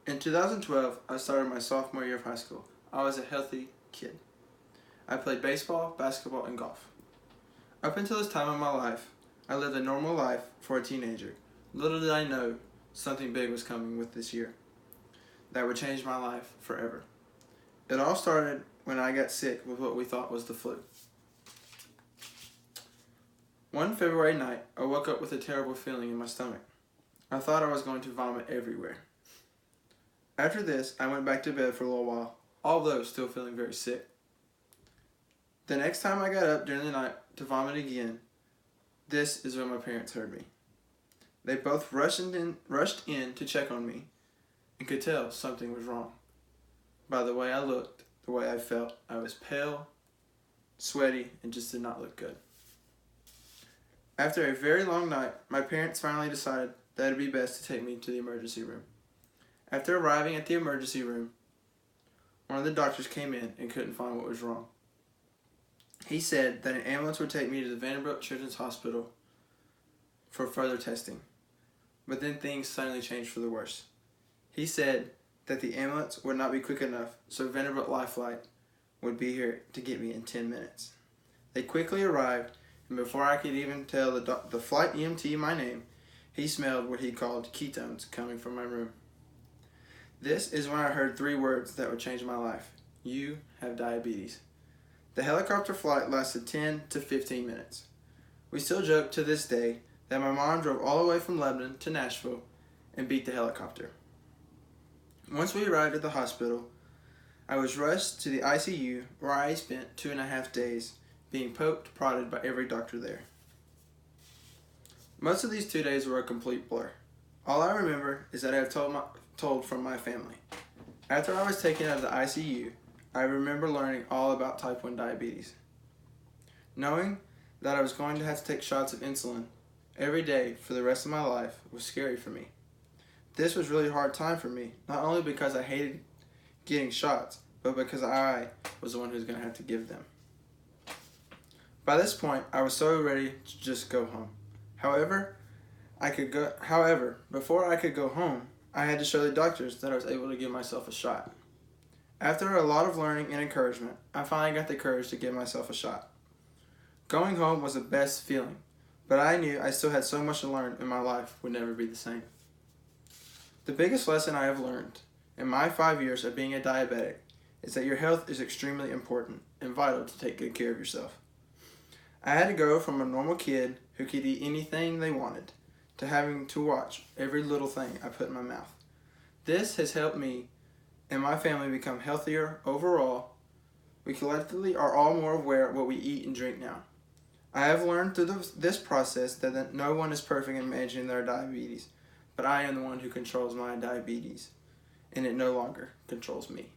In 2012, I started my sophomore year of high school. I was a healthy kid. I played baseball, basketball, and golf. Up until this time in my life, I lived a normal life for a teenager. Little did I know something big was coming with this year that would change my life forever. It all started when I got sick with what we thought was the flu. One February night, I woke up with a terrible feeling in my stomach. I thought I was going to vomit everywhere. After this, I went back to bed for a little while, although still feeling very sick. The next time I got up during the night to vomit again, this is when my parents heard me. They both rushed in to check on me and could tell something was wrong. By the way I looked, the way I felt, I was pale, sweaty, and just did not look good. After a very long night, my parents finally decided that it would be best to take me to the emergency room. After arriving at the emergency room, one of the doctors came in and couldn't find what was wrong. He said that an ambulance would take me to the Vanderbilt Children's Hospital for further testing. But then things suddenly changed for the worse. He said that the ambulance would not be quick enough, so Vanderbilt Life Flight would be here to get me in 10 minutes. They quickly arrived, and before I could even tell the flight EMT my name, he smelled what he called ketones coming from my room. This is when I heard 3 words that would change my life. You have diabetes. The helicopter flight lasted 10 to 15 minutes. We still joke to this day that my mom drove all the way from Lebanon to Nashville and beat the helicopter. Once we arrived at the hospital, I was rushed to the ICU where I spent 2.5 days being poked, prodded by every doctor there. Most of these 2 days were a complete blur. All I remember is that I have told from my family. After I was taken out of the ICU, I remember learning all about type 1 diabetes. Knowing that I was going to have to take shots of insulin every day for the rest of my life was scary for me. This was really a hard time for me, not only because I hated getting shots, but because I was the one who was going to have to give them. By this point, I was so ready to just go home. However, before I could go home, I had to show the doctors that I was able to give myself a shot. After a lot of learning and encouragement, I finally got the courage to give myself a shot. Going home was the best feeling, but I knew I still had so much to learn and my life would never be the same. The biggest lesson I have learned in my 5 years of being a diabetic is that your health is extremely important and vital to take good care of yourself. I had to go from a normal kid who could eat anything they wanted to having to watch every little thing I put in my mouth. This has helped me and my family become healthier overall. We collectively are all more aware of what we eat and drink now. I have learned through this process that no one is perfect in managing their diabetes, but I am the one who controls my diabetes, and it no longer controls me.